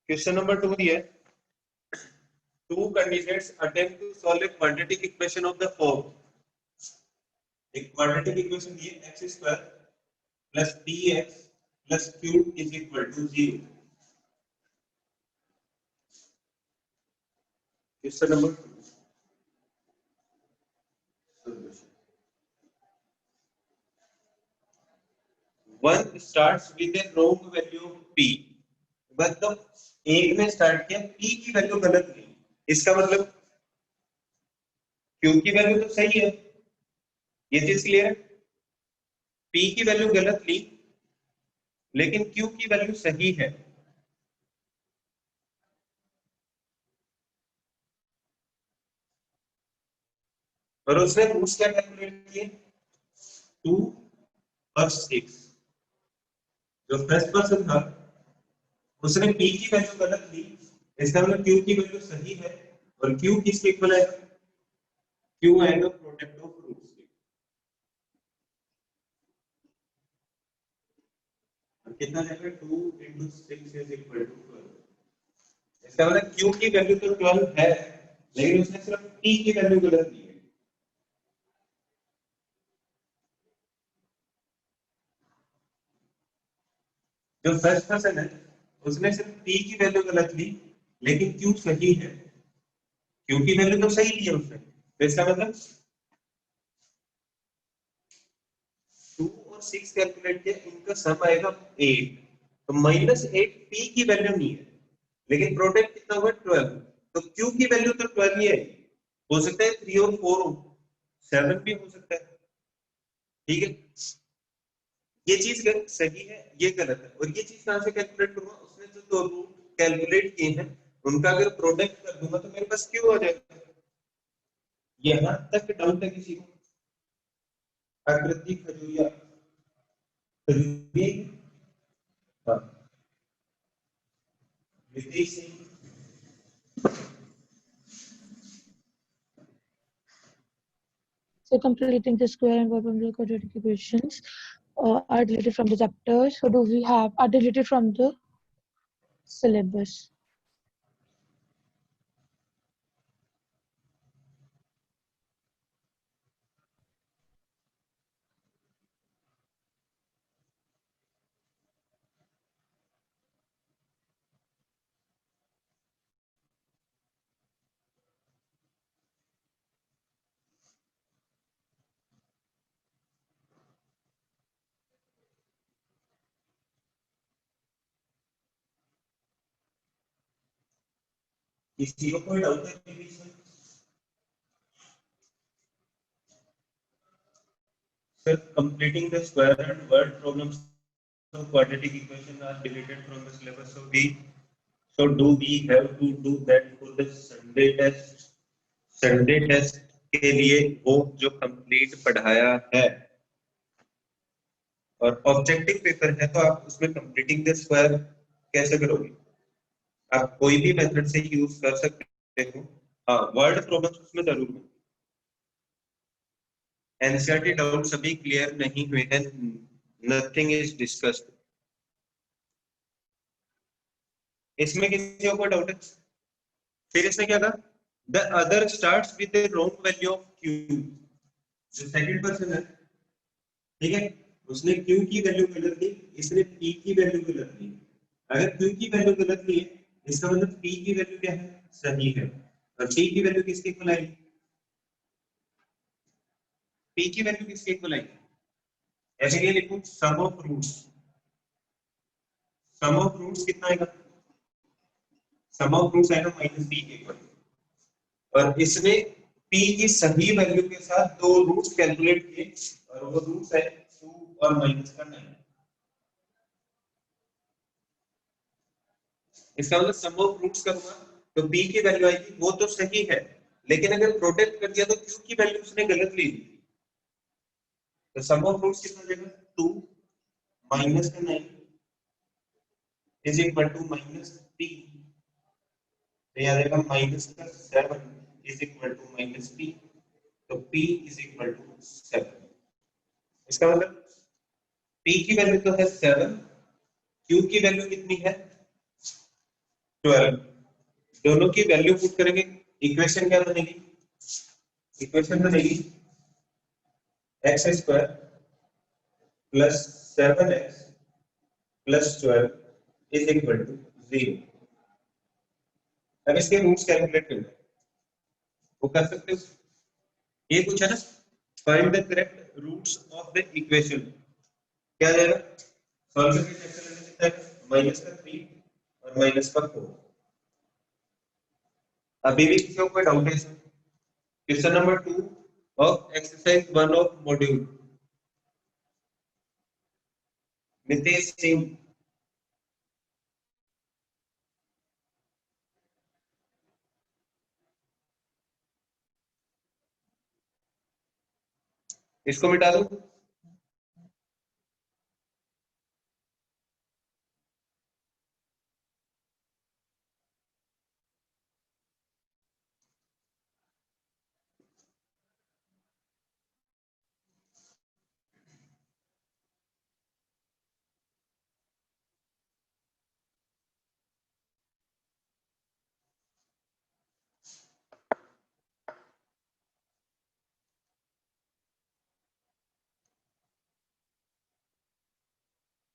Question number 2 दिया है, two candidates attempt to solve a quadratic equation of the form. एक quadratic equation ये x square plus px plus q is equal to 0. Question number 2. Solution. One starts with a wrong value of p. मतलब एक ने start किया, p की value गलत ली, इसका मतलब q की वैल्यू तो सही है, ये चीज क्लियर है। p की वैल्यू गलत ली लेकिन q की वैल्यू सही है। और उसने रूट्स क्या कैलकुलेट किए, 2 और 6। जो फर्स्ट पर्सन था उसने p की वैल्यू गलत ली, इसका मतलब q की वैल्यू सही है, और q किसके इक्वल है, q and the product of roots. कितना जाएगा, 2 × 6 इज इक्वल टू 12। इसका मतलब q की वैल्यू तो 12 है, लेकिन उसने सिर्फ p की वैल्यू गलत दी है। जो फर्स्ट पर्सन है उसने सिर्फ p की वैल्यू गलत ली, लेकिन q सही है, q की वैल्यू तो सही ली है उसने, तो इसका मतलब 2 और 6 कैलकुलेट किया, इनका सम आएगा 8। तो -8 p की वैल्यू नहीं है, लेकिन प्रोडक्ट कितना हुआ 12, तो q की वैल्यू तो 12 ही है। हो सकता है 3 और 4 हो, 7 भी हो सकता है, ठीक है। ये चीज सही है, ये गलत है, और ये चीज कहां से कैलकुलेट करूंगा, उसने जो दो रूट कैलकुलेट किए हैं उनका अगर प्रोडक्ट कर दूंगा तो मेरे पास क्यों आ जाएगा। यहां तक डाउट है किसी को, आकृति खजूरिया हाँ, Nitish Singh, So completing the square and perpendicular quadratic equations are deleted from the chapter. So do we have are deleted from the syllabus? किसी को कोई डाउट है इसमें? Sir, completing the square and word problems of quadratic equation are deleted from the syllabus. So do we have to do that for the Sunday test? Sunday test के लिए वो जो complete पढ़ाया है, और ऑब्जेक्टिव पेपर है तो आप उसमें कंप्लीटिंग द स्क्वायर कैसे करोगे? आप कोई भी मेथड से यूज कर सकते हो, हाँ वर्ड प्रॉब्लम्स उसमें जरूर होंगे। एनसीईआरटी डाउट्स अभी क्लियर नहीं हुए हैं, नथिंग इज डिस्कस्ड। इसमें किसी को डाउट है? फिर इसमें क्या था, the other starts with the wrong value of q। जो सेकंड पर्सन है, ठीक है, उसने q की वैल्यू गलत ली, इसने p की वैल्यू गलत ली। अगर q की वैल्यू गलत ली है, इसका मतलब p की वैल्यू क्या है, सही है, और p की वैल्यू किसके इक्वल आएगी, p की वैल्यू किसके इक्वल आएगी, ऐसे ये लिखो sum of roots. Sum of roots कितना आएगा, सम ऑफ रूट्स आएगा -p के इक्वल, और इसने p की सही वैल्यू के साथ दो रूट्स कैलकुलेट किए, और वो रूट्स है 2 और -9। इसका मतलब सम ऑफ रूट्स करूंगा तो b की वैल्यू आएगी, वो तो सही है, लेकिन अगर प्रोडक्ट कर दिया तो q की वैल्यू उसने गलत ली, तो सम ऑफ रूट्स कितना हो जाएगा, 2 - 9 इज इक्वल टू -p, तो यहाँ देगा -7 इज इक्वल टू -p, तो p इज इक्वल टू 7। इसका मतलब p की वैल्यू तो है 7, q की वैल्यू कितनी है, 12, दोनों की वैल्यू पुट करेंगे, इक्वेशन क्या बनेगी? इक्वेशन बनेगी x square plus 7x plus 12 is equal to 0। अब इसके रूट्स कैलकुलेट करना है, वो कर सकते हो। ये कुछ है ना, find the correct roots of the equation. क्या जाएगा? सॉल्व करके चेक कर लेना कितना है, माइनस का 3 और माइनस का 4। अभी भी किसी को कोई डाउट है इसमें? Question number 2 of exercise 1 of module. Nitesh Singh, इसको मिटा दो।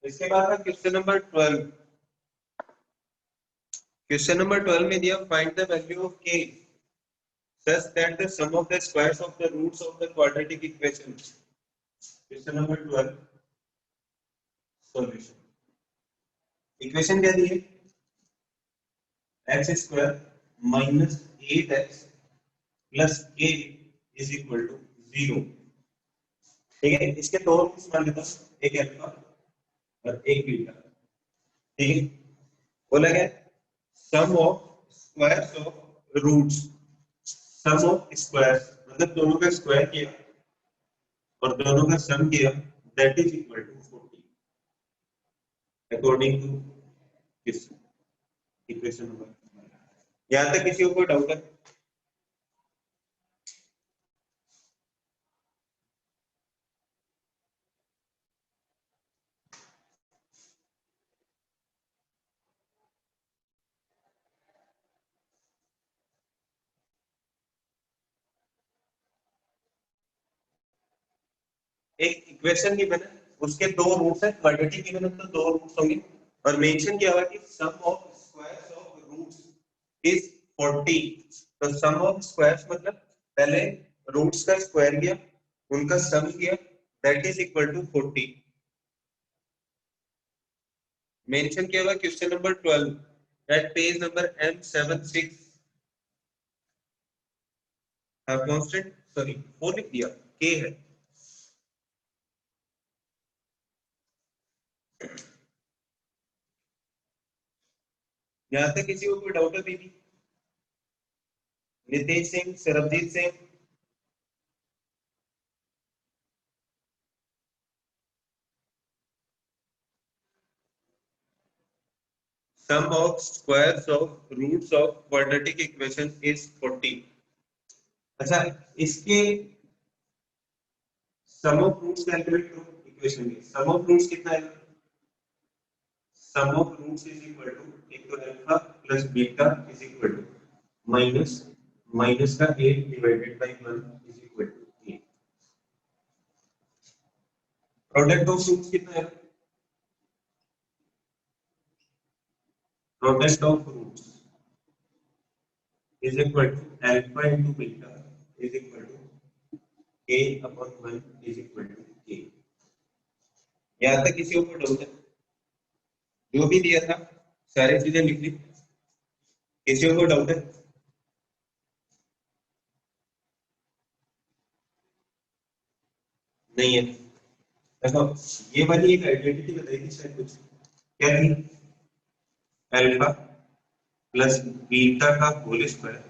इसके बाद है क्वेश्चन नंबर 12। क्वेश्चन नंबर 12 में दिया find the value of k such that the sum of the squares of the roots of the quadratic equation। Question number 12 solution. Equation क्या दी है? x square minus 8x plus k is equal to 0। ठीक है, इसके दो roots मान लेता हूं, एक अल्फा और एक बीटा। ठीक है, बोला गया sum of squares of roots, sum of squares मतलब दोनों का स्क्वायर किया और दोनों का सम किया, that is equal to 40 according to this equation number. यहां तक किसी को कोई डाउट है? एक इक्वेशन की बने, उसके दो रूट्स हैं, क्वाड्रेटिक की बने तो दो रूट्स होंगे, और मेंशन किया हुआ कि sum of squares of roots is 40। तो सम ऑफ स्क्वायर्स मतलब पहले रूट्स का स्क्वायर किया, उनका सम किया, that is equal to 40। Mention किया हुआ question number 12 at page number M76। Constant sorry 4 लिख दिया, k है। यहां तक किसी को कोई डाउट है दीदी? Nitesh Singh, Sarabjit Singh, sum of squares of roots of quadratic equation is 40। अच्छा, इसके sum of roots कैलकुलेट करो। इक्वेशन के sum of roots कितना है? sum of roots is equal to एक तो alpha plus beta is equal to minus minus का 8 divided by 1 is equal to 8। Product of roots कितना है? Product of roots is equal to alpha into beta is equal to k upon 1 is equal to k। यहाँ तक किसी को doubt है? जो भी दिया था सारी चीजें लिख ली, किसी को डाउट है? नहीं है। देखो ये वाली एक आइडेंटिटी बताई थी शायद, कुछ क्या थी? अल्फा प्लस बीटा का whole square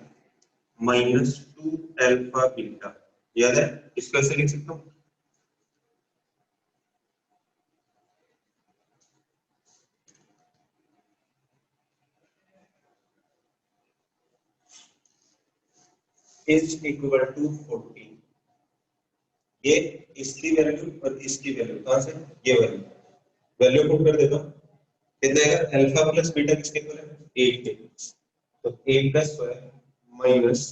minus 2 alpha beta, याद है? इसको ऐसे लिख सकता हूँ, इज इक्वल टू 40। ये इसकी वैल्यू और इसकी वैल्यू कहां से? ये वैल्यू पुट कर देता हूं, कितना आएगा? अल्फा प्लस बीटा किसके इक्वल है? 8 के, तो 8 का square minus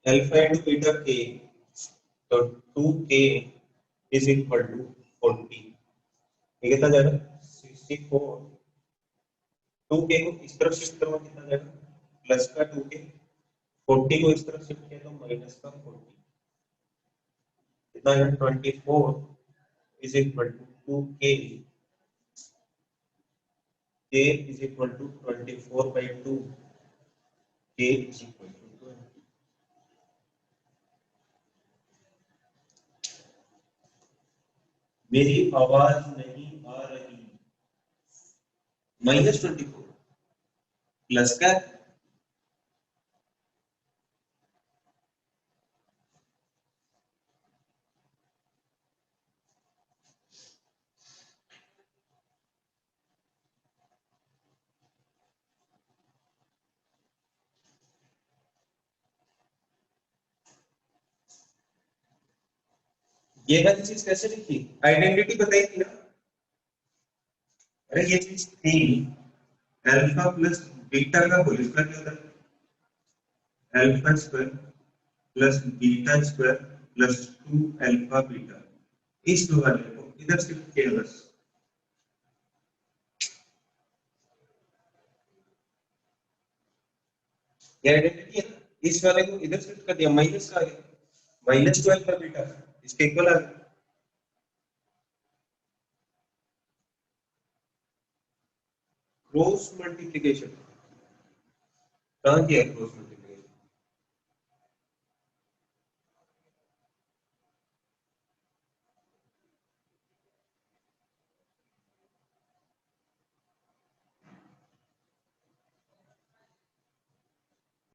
alpha into beta के, तो 2k इज इक्वल टू 40। ये कितना जाएगा 64। 2k को इस तरफ शिफ्ट करो कितना जाएगा प्लस का 2k, 40 को इस तरफ शिफ्ट किया तो माइनस का 40, कितना है 24 is equal to 2k, k is equal to 24 by 2, k is equal to 20। मेरी आवाज नहीं आ रही। -24 प्लस का ये वाली चीज कैसे लिखी, आइडेंटिटी बताई थी ना। अरे ये चीज थी, अल्फा प्लस बीटा का होल स्क्वायर क्या होता है, alpha square plus beta square plus 2 alpha beta. इस वाले को इधर शिफ्ट किया बस, ये आइडेंटिटी है ना, इस वाले को इधर शिफ्ट कर दिया, माइनस का आ गया, -2 अल्फा बीटा इसके इक्वल आ गया। क्रॉस मल्टीप्लिकेशन कहां किया क्रॉस मल्टीप्लिकेशन,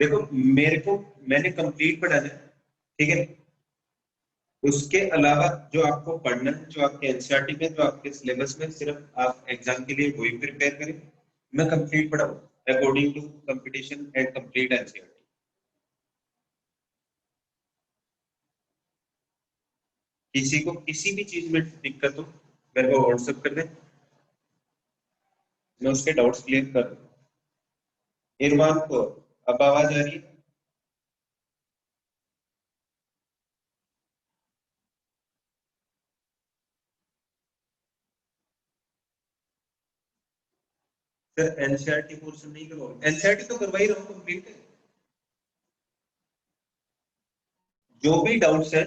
देखो मेरे को, मैंने कंप्लीट पढ़ा है, ठीक है। उसके अलावा जो आपको पढ़ना है, जो आपके एनसीईआरटी में, जो आपके सिलेबस में, सिर्फ आप एग्जाम के लिए वही प्रिपेयर करें। मैं कंप्लीट पढ़ाऊँ according to competition and complete NCERT. किसी को किसी भी चीज में दिक्कत हो मेरे को व्हाट्सएप कर दे, मैं उसके डाउट्स क्लियर कर दूं। इरफान को अब आवाज आ रही है? सर एनसीईआरटी पोर्शन नहीं करवाओ, एनसीईआरटी तो करवा ही रहा हूँ कंप्लीट है। जो भी डाउट्स है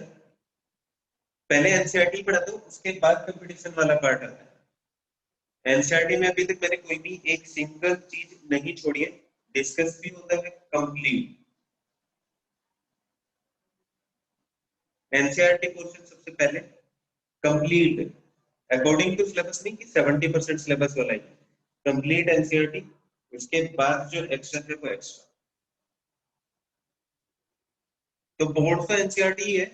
पहले एनसीईआरटी पढ़ा दो, उसके बाद कंपटीशन वाला पार्ट आता है। एनसीईआरटी में अभी तक मैंने कोई भी एक सिंगल चीज नहीं छोड़ी है, डिस्कस भी होता है कंप्लीट। एनसीईआरटी पोर्शन सबसे पहले कंप्लीट अकॉर्डिंग टू सिलेबस, नहीं कि 70% सिलेबस वाला ही, कंप्लीट एनसीईआरटी। उसके बाद जो एक्स्ट्रा है वो एक्स्ट्रा। तो बोर्ड का एनसीईआरटी ही है।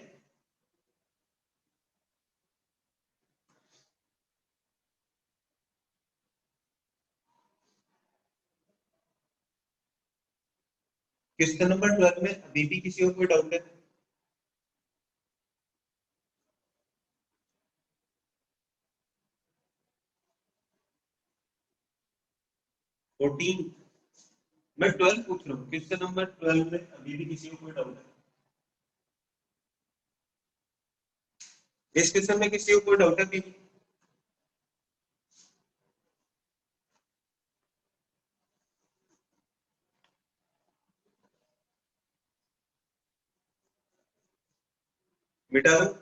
क्वेश्चन नंबर 12 में अभी भी किसी को कोई डाउट है? फोर्टीन, मैं 12 पूछ रहा हूँ, क्वेश्चन नंबर 12 में अभी भी किसी को कोई डाउट है? इस क्वेश्चन में किसी को कोई डाउट है अभी भी? मिटा दो।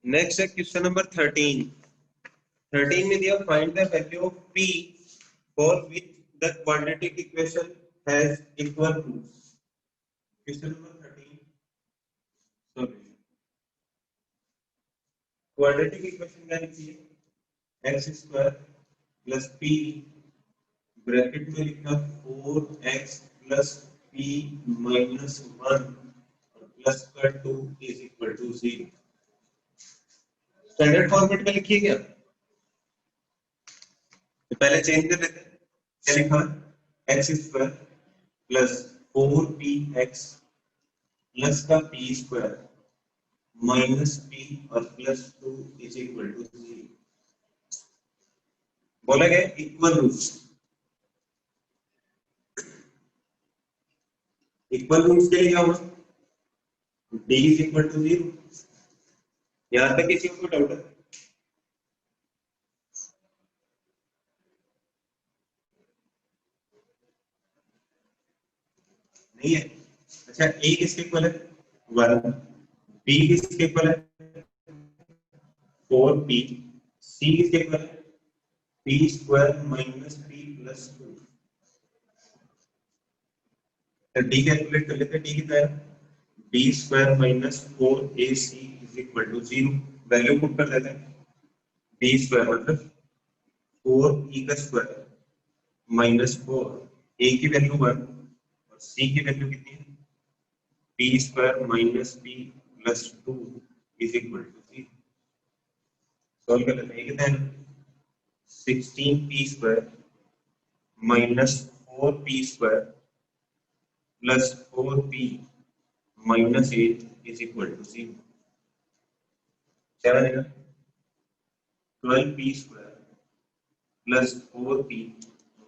नेक्स्ट है क्वेश्चन नंबर 13। 13 में दिया find the value of p for which the quadratic equation has equal roots। Question number 13 solution. Quadratic equation क्या लिखी है, x square plus P, bracket में लिखा 4x प्लस p minus 1 और प्लस का 2 is equal to 0। Standard format में लिखिए क्या, तो पहले चेंज कर लेते हैं। क्या लिखा, x square plus 4px plus का p स्क्वायर माइनस p और प्लस 2 इज इक्वल टू 0। बोला गया इक्वल रूट्स, इक्वल रूट्स के लिए क्या होगा, d इज इक्वल टू 0। यहां तक किसी को डाउट है? नहीं है? अच्छा, a किसके इक्वल है 1, b किसके इक्वल है 4p, c किसके इक्वल है p square minus p plus 2। तो d कैलकुलेट कर लेते हैं, d कितना है b square minus 4ac is equal to 0। Value put कर देते हैं, b स्क्वायर मतलब 4e का स्क्वायर माइनस 4, a की वैल्यू 1 और c की वैल्यू कितनी है p square minus p plus 2 is equal to 0। Solve कर लेते हैं, कितना है 16p square minus 4p square plus 4p minus 8 is equal to 0। क्या बनेगा 12p square plus 4p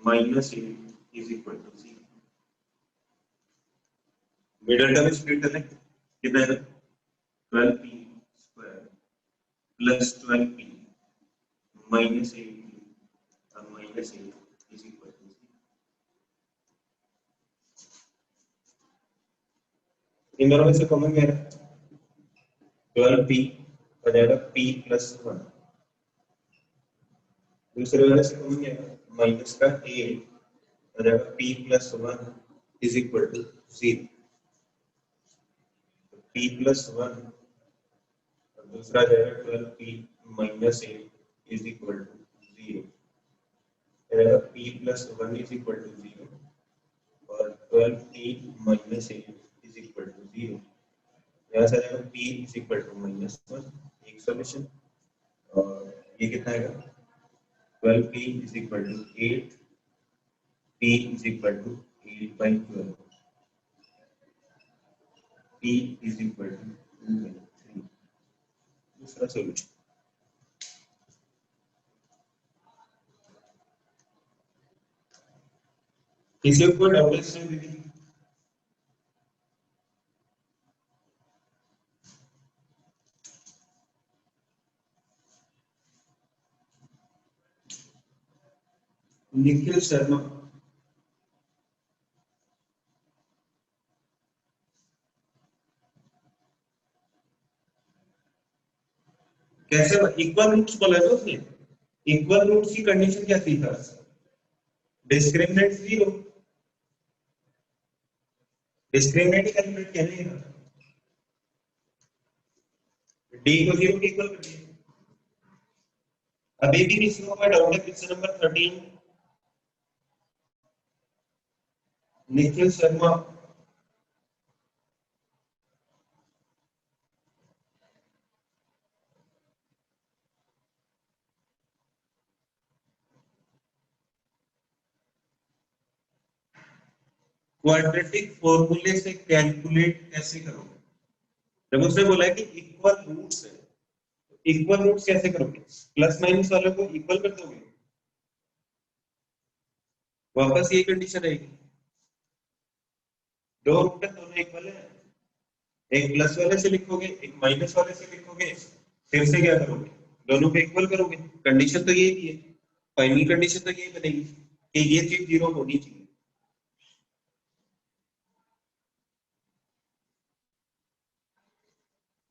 minus 8 is equal to 0। Middle term split करते हैं, कितना है 12p square plus 12p minus 8 और माइनस 8 इज इक्वल टू 0। इन दोनों में से कॉमन क्या है 12p हो जाएगा p प्लस 1, दूसरे वाले से कॉमन क्या है माइनस का 8 हो जाएगा p plus 1 is equal to 0। p plus 1 और दूसरा जाएगा 12p minus 8 is equal to 0। जाएगा p plus 1 is equal to 0 और 12p minus 8 is equal to 0। यहाँ से आ जाएगा p is equal to minus 1, एक सॉल्यूशन। और ये कितना आएगा 12p is equal to 8, p is equal to 8/12, p is equal to 2/3। दूसरा सॉल्यूशन, किसी को डाउट है दीदी? निखिल शर्मा, कैसे इक्वल रूट्स बोला है उसने, इक्वल रूट्स की कंडीशन क्या थी था डिस्क्रिमिनेंट 0, डिस्क्रिमिनेंट ही कैलकुलेट किया नहीं था, d को 0 के इक्वल कर दिया। अभी भी किसी को डाउट है question number 13, Nikhil Sharma, quadratic फॉर्मूले से कैलकुलेट कैसे करोगे, जब उसने बोला है कि इक्वल रूट्स है, इक्वल रूट्स कैसे करोगे, प्लस माइनस वाले को इक्वल कर दोगे, वापस ये कंडीशन रहेगी, दो रूट है दोनों इक्वल है, एक प्लस वाले से लिखोगे एक माइनस वाले से लिखोगे, फिर से क्या करोगे दोनों को इक्वल करोगे। कंडीशन तो यही है, फाइनल कंडीशन तो यही बनेगी कि ये चीज 0 होनी चाहिए।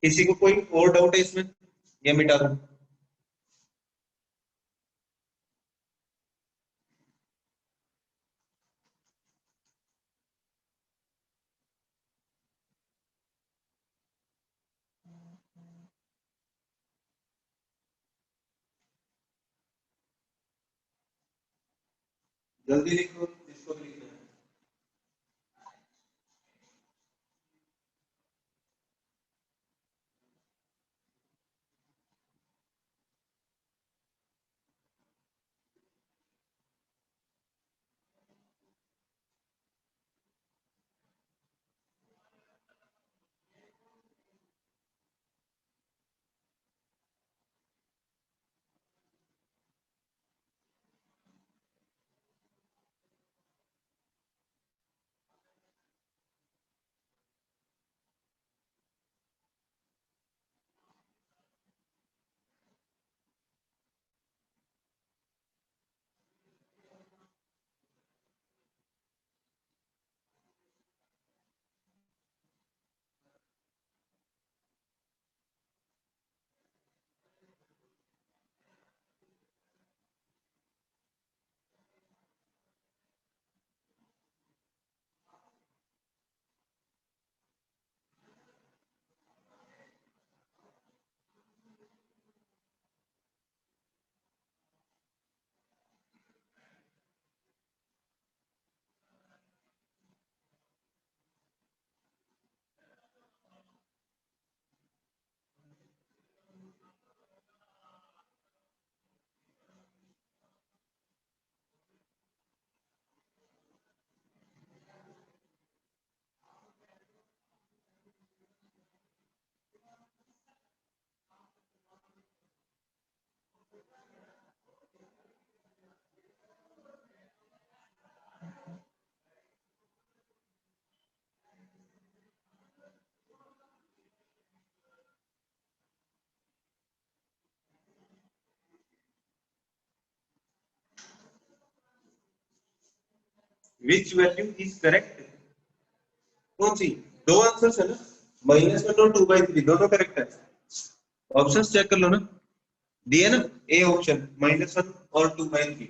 किसी को कोई और डाउट है इसमें या मिटा दूं? जल्दी लिखो जिसको भी लिखना है। विच वैल्यू इज करेक्ट, कौन सी, दो आंसर्स है ना, -1 और 2/3 दोनों करेक्ट है। ऑप्शंस चेक कर लो ना, दिए ना, ए ऑप्शन -1 और 2/3।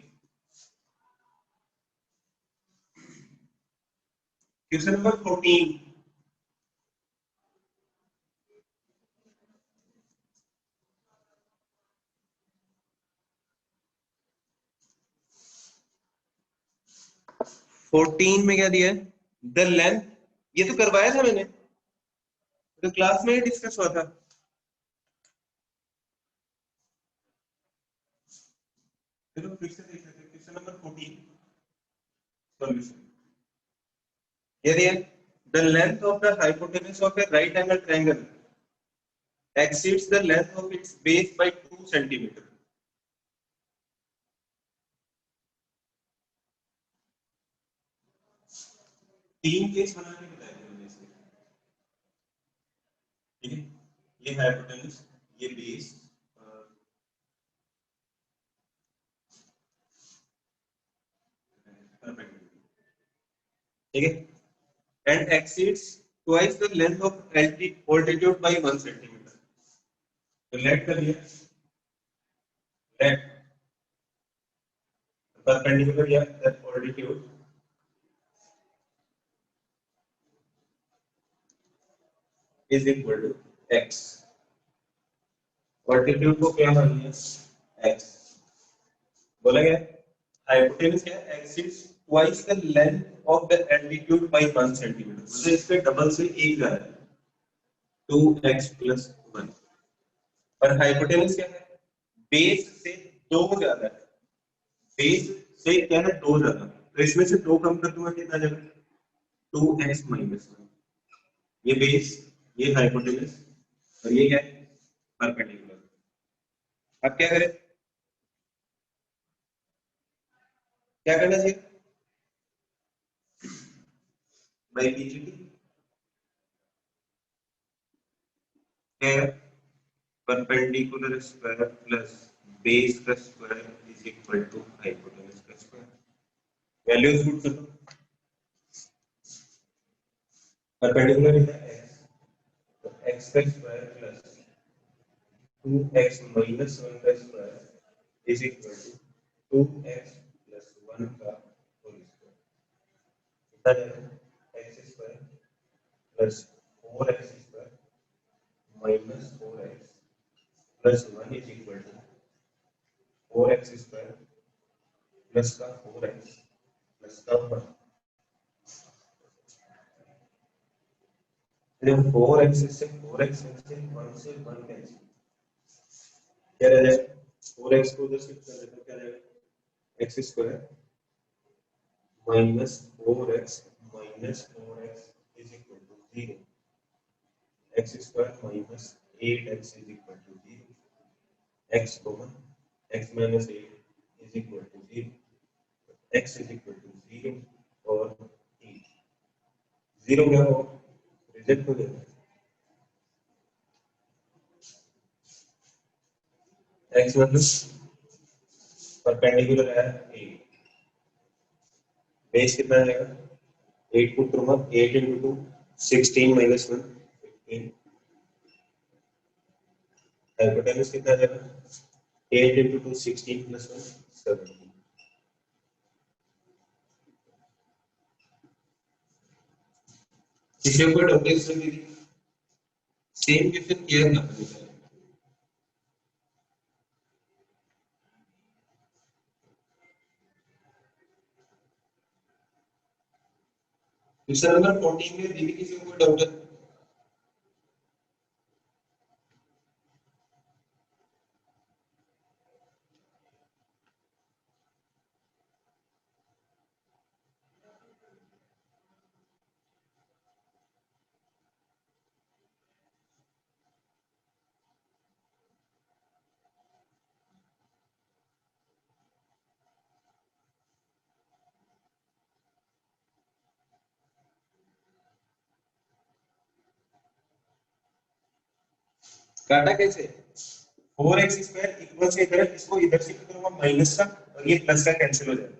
क्वेश्चन नंबर 14, 14 में क्या दिया है, द लेंथ, ये तो करवाया था मैंने, तो क्लास में ही डिस्कस हुआ था। चलो फिर से देख लेते हैं, क्वेश्चन नंबर 14 सॉल्यूशन, ये दिया, the length of the hypotenuse of A right angle triangle exceeds the length of its base by 2 centimeter। तीन केस बना के बताए थे मैंने इसमें, ठीक है, ये हाइपोटेनस, ये बेस, ठीक है, and exceeds twice the length of altitude by 1 centimeter। तो लेट कर लिया, लेट परपेंडिकुलर या altitude is equal to x, altitude को क्या मान लिया, x, बोला गया हाइपोटेनस क्या है, exceeds twice the length of the altitude by 1 centimetre, मतलब इसके डबल से एक जा रहा है, 2x + 1, और हाइपोटेनस क्या है, बेस से 2 ज्यादा है, बेस से क्या है 2 ज्यादा, तो इसमें से 2 कम कर दूंगा कितना जाएगा, 2x - 1, ये बेस, ये हाइपोटेनस, और ये क्या है परपेंडिकुलर। अब क्या करें, क्या करना चाहिए, बाय पीजीटी क्या है, परपेंडिकुलर स्क्वायर प्लस बेस का square is equal to hypotenuse का स्क्वायर, वैल्यूज पुट कर दो, परपेंडिकुलर है x, तो x का स्क्वायर प्लस 2x - 1 का square is equal to 2x + 1 का होल स्क्वायर, कितना जाएगा, x square plus 4x square minus 4x plus 1 is equal to 4x square plus का 4x प्लस का 1, जब 4x से 4x से 1 से 1 कैंसिल, क्या रह जाएगा, 4x को उधर शिफ्ट कर देते हैं, क्या रहेगा, x square minus 4x minus 4x is equal to 0, x square minus 8x is equal to 0, x common, x minus 8 is equal to 0, x is equal to 0 और 8, 0 क्या होगा, रिजेक्ट हो जाएगा, x मतलब परपेंडिकुलर है 8, बेस कितना आएगा, 8 put करूंगा, 8 × 2 16 - 1 15, हाइपोटेनस कितना आएगा, 8 × 2 16 + 1 17। किसी को डाउट है इसमें, सेम क्वेश्चन किया था मैंने, क्वेश्चन नंबर 14 में दीदी किसी को कोई डाउट है, काटा कैसे, 4x स्क्वायर इक्वल से इधर, इसको इधर शिफ्ट करूंगा माइनस का, और ये प्लस का कैंसिल हो जाएगा,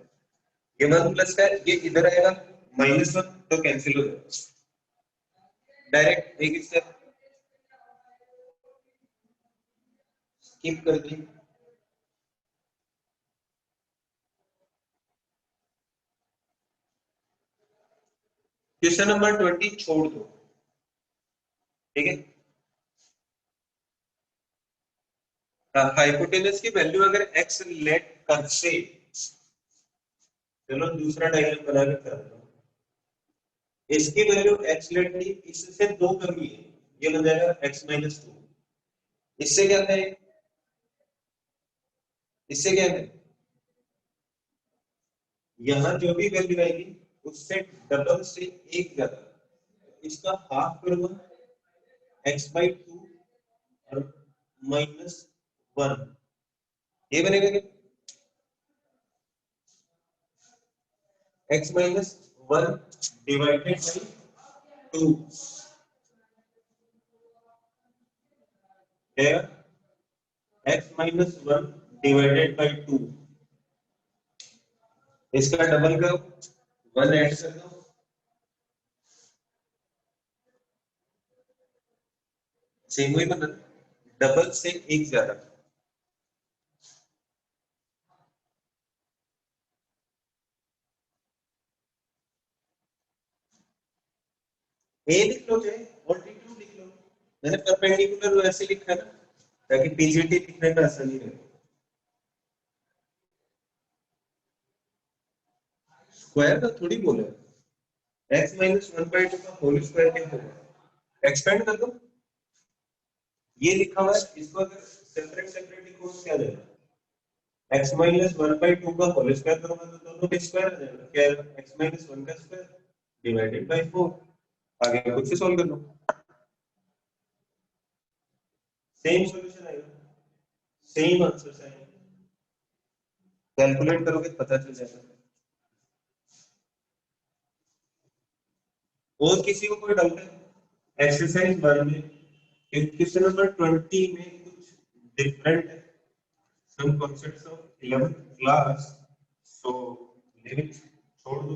ये 1 प्लस का है, ये इधर आएगा -1 तो कैंसिल हो जाएगा डायरेक्ट एक स्टेप स्किप कर दी। क्वेश्चन नंबर 20 छोड़ दो, ठीक है। हाइपोटेनस की वैल्यू अगर x लेट कर से, चलो दूसरा डायग्राम बना के कर दो, इसकी वैल्यू x लेट थी, इससे 2 कमी है, ये बन जाएगा x -2। इससे क्या है, इससे क्या है, यहाँ जो भी वैल्यू आएगी उससे डबल से एक ज्यादा, इसका हाफ करूंगा x/2 और -1, ये बनेगा क्या, x -1 डिवाइडेड बाई 2 क्या, x -1 डिवाइडेड बाई 2, इसका डबल करो 1 ऐड कर दो, सेम वही बना, डबल से एक ज्यादा। ए लिख लो चाहे और टी2 लिख लो, मैंने परपेंडिकुलर वैसे लिखा है ना ताकि पीजीटी लिखने में आसानी रहे। स्क्वायर का थोड़ी बोला है, x -1/2 का होल स्क्वायर क्या होगा, एक्सपेंड कर दो, ये लिखा हुआ है, इसको अगर सेपरेट सेपरेट लिखो तो क्या जाएगा, x -1/2 का होल स्क्वायर करोगे तो दोनों का स्क्वायर आ जाएगा, क्या है x -1 का स्क्वायर डिवाइडेड बाय 4, आगे खुद से सॉल्व कर लो, सेम सॉल्यूशन आएगा, सेम आंसर आएगा, कैलकुलेट करोगे पता चल जाएगा। और किसी को कोई डाउट है, एक्सरसाइज 1 में क्वेश्चन नंबर 20 में कुछ डिफरेंट है, some concepts of 11th class, so leave it, छोड़ दो।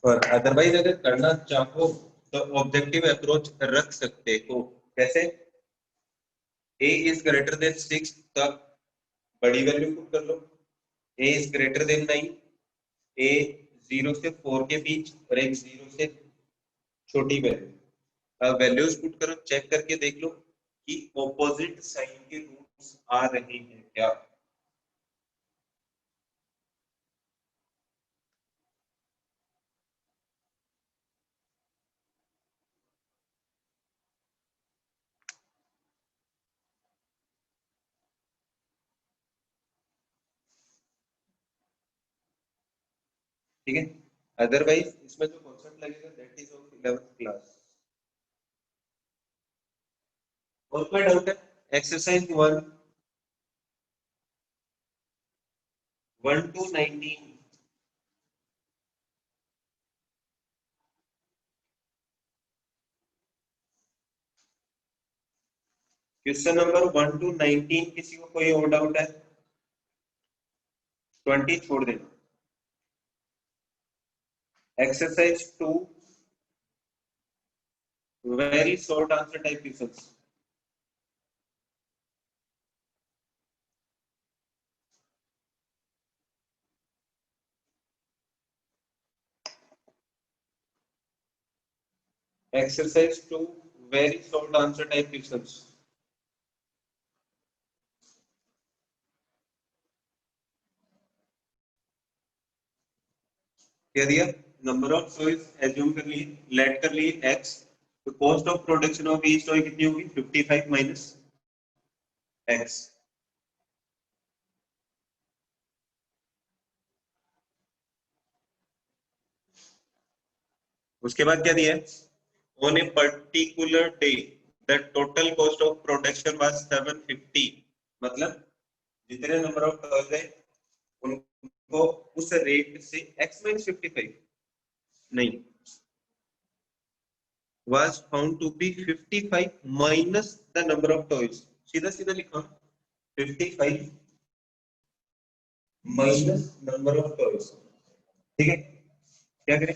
और अदरवाइज अगर करना चाहो तो ऑब्जेक्टिव अप्रोच रख सकते हो, कैसे, a इज ग्रेटर देन 6 तक बड़ी वैल्यू पुट कर लो, a is greater than 9, a 0 से 4 के बीच और एक 0 से छोटी वैल्यू, अब वैल्यूज पुट करो, चेक करके देख लो कि ऑपोजिट साइन के रूट्स आ रहे हैं क्या। ठीक है, अदरवाइज इसमें जो कॉन्सेप्ट लगेगा that is of 11th class. और कोई डाउट है, exercise 1 to 19, question number 1 to 19 किसी को कोई और डाउट है, 20 छोड़ देना। Exercise 2 very short answer type questions, exercise 2 very short answer type questions. क्या दिया, नंबर ऑफ टॉयज एज्यूम कर लिए, लेट कर लिए x, तो cost of production of each toy कितनी होगी, 55 माइनस x। उसके बाद क्या दिया है, on a particular day the total cost of production was 750, मतलब जितने नंबर ऑफ टॉयज है उनको उस रेट से x -55 नहीं, was found to be 55 minus the number of toys. सीधा सीधा लिखा 55 माइनस नंबर ऑफ टॉयज. ठीक है, क्या करें?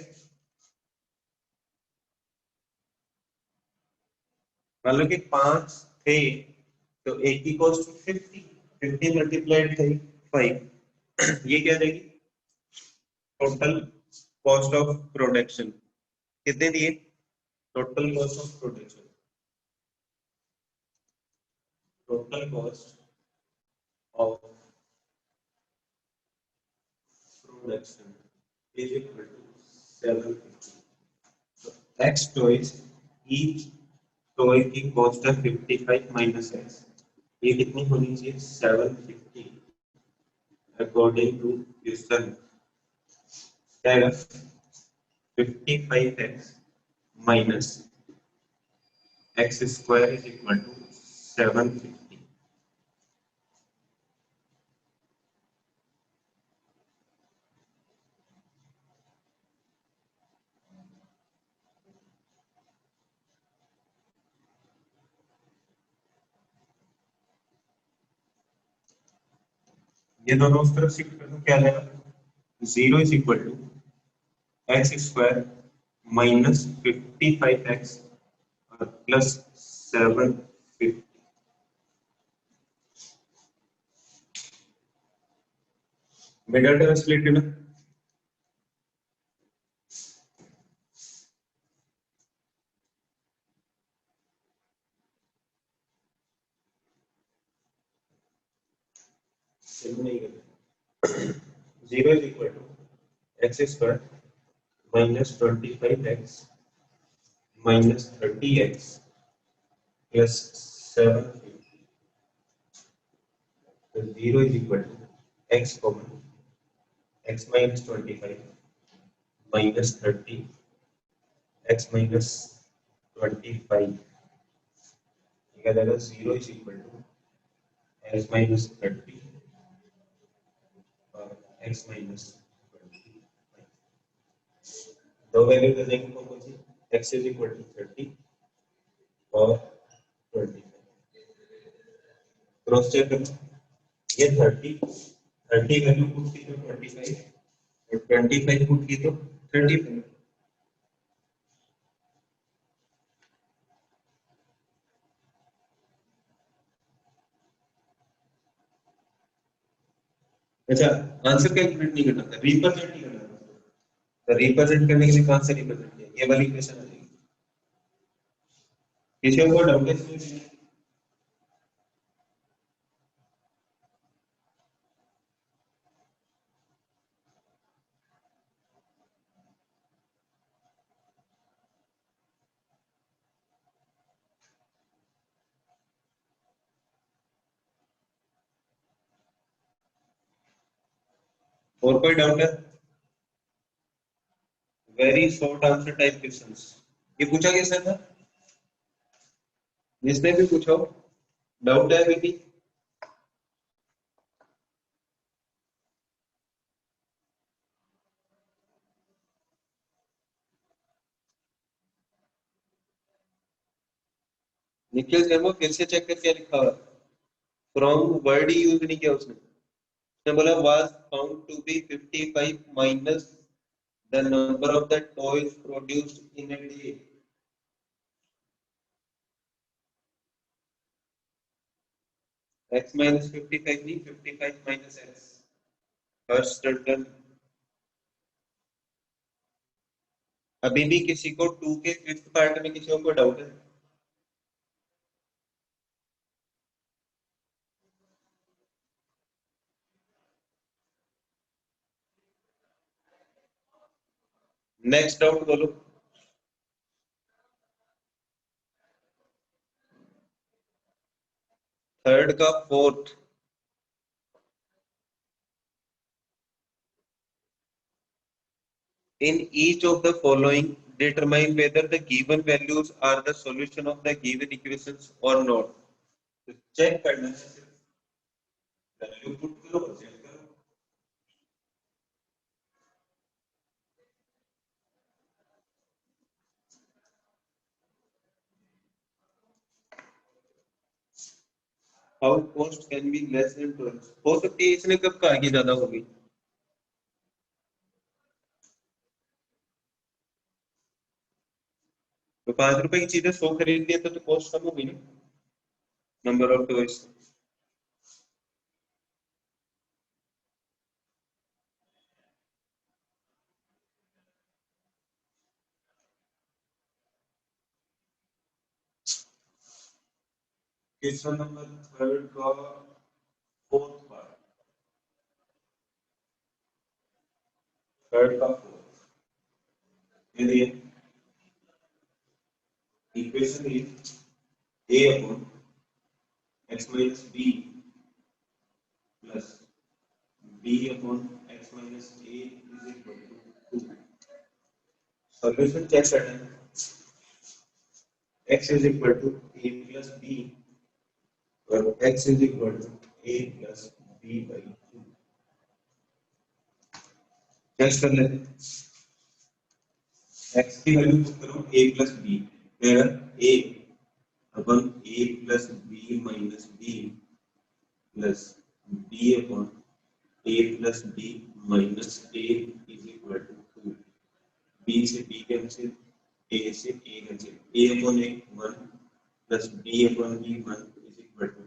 मान लो कि 5 थे तो एक की कॉस्ट 50, 50 मल्टीप्लाइड थे 5, ये क्या जाएगी? टोटल कॉस्ट ऑफ प्रोडक्शन कितने दिए? Total cost of production, total cost of production is equal to 750. So X toys, each toy की कॉस्ट है 55 माइनस x, ये कितनी होनी चाहिए? 750 अकॉर्डिंग टू क्वेश्चन. क्या है? 55x minus x square is equal to 750. ये दोनों उस तरफ शिफ्ट कर दो, क्या आएगा? 0 is equal to x square minus 55x और प्लस 750. मिडल टर्म स्प्लिट ना, नहीं करना. 0 is equal to x square minus 25x minus 30x plus 750. So 0 is equal to x common, x minus 25 minus 30 x minus 25. ये आ 0 is equal to x minus 30 और x minus 25. दो value दे देंगे कौन सी? x is equal to 30 और 25. Cross check करना, ये 30 value put की तो 25 और 25 पुट की तो 35. अच्छा, आंसर कैलकुलेट नहीं करना था, रिप्रेजेंट ही करना था. तो रिप्रेजेंट करने के लिए कहां से रिप्रेजेंट किया? ये वाली इक्वेशन आ जाएगी. किसी को डाउट है इसमें? 4 कोई डाउट है? Very short answer type questions. ये पूछा कैसे था? जिसने भी पूछा हो, डाउट है अभी? निखिल शर्मा फिर से चेक कर, क्या लिखा हुआ? फ्रॉम वर्ड ही यूज नहीं किया उसने. उसने बोला was found to be 55 minus the number of the toys produced in a day. x minus 55 नहीं, 55 minus x. First term. अभी भी किसी को 2 के फिफ्थ पार्ट में किसी को डाउट है? नेक्स्ट डाउट बोलो. थर्ड का fourth. In each of the following, determine whether the given values are the solution of the given equations or not. तो चेक करना है, सिर्फ वैल्यू पुट करो और चेक करो. How cost can be less than 12 हो सकती है इसने कब कहा कि ज्यादा होगी तो 5 रुपए की चीजें 100 खरीद लिए तो कॉस्ट कम होगी ना number of toys question number 3 का फोर्थ पार्ट थर्ड का फोर्थ ये दिए equation is a upon x minus b plus b upon x minus a is equal to 2 solution check करना है x is equal to a plus b और x is equal to a plus b by 2 check कर लेते हैं x की value put करो a plus b मेरा a upon a plus b minus b plus b upon a plus b minus a is equal to 2 b से b cancel a से a cancel a upon a 1 plus b upon b 1 is equal to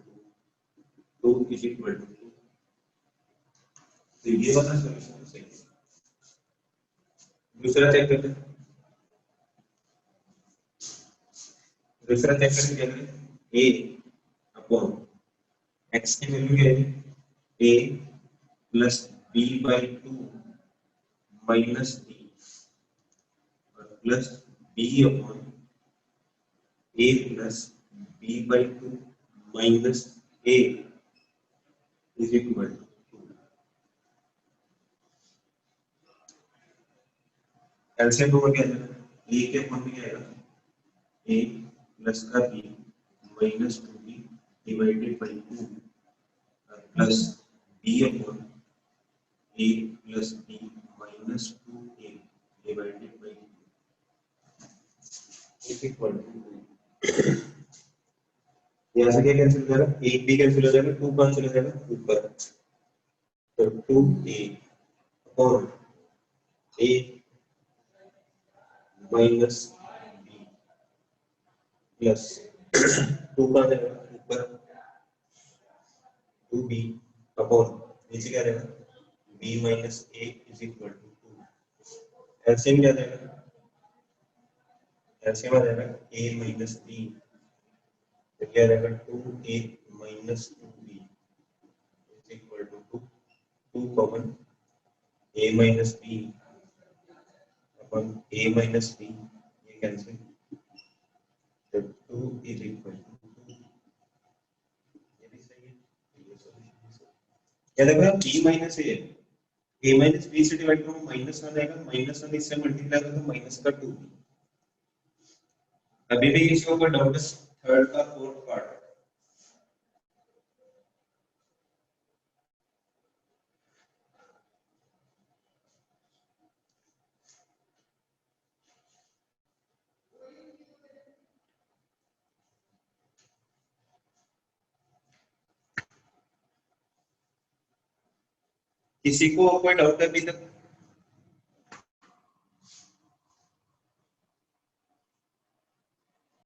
2 2 is equal to 2 तो ये वाला solution सही है दूसरा check करते हैं दूसरा चेक करके क्या करें a अपॉन x की वैल्यू क्या है a plus b by 2 minus b और plus b upon a plus b by 2 minus a is equal to LCM को क्या है a के अपॉन में क्या आएगा a प्लस का b minus 2b divided by 2 plus b upon a plus b minus 2a divided by is equal to यहाँ से क्या कैंसिल हो जाएगा एक भी कैंसिल हो जाएगा 2 कैंसिल हो जाएगा ऊपर तो 2a upon a minus b plus 2 का जाएगा ऊपर 2b अपॉन नीचे क्या रहेगा b minus a is equal to 2 LCM क्या जाएगा एलसीएम आ जाएगा a माइनस b तो क्या रहेगा 2a minus 2b is equal to 2 common a minus b upon a minus b ये कैंसिल तो 2 इज इक्वल टू 2 ये भी सही है ये सॉल्यूशन भी सही है क्या देखो b minus a minus b से डिवाइड करो माइनस 1 आएगा माइनस 1 इससे मल्टीप्लाई करो तो माइनस का 2 अभी भी किसी को कोई डाउट है थर्ड का फोर्थ पार्ट किसी को कोई डाउट है अभी तक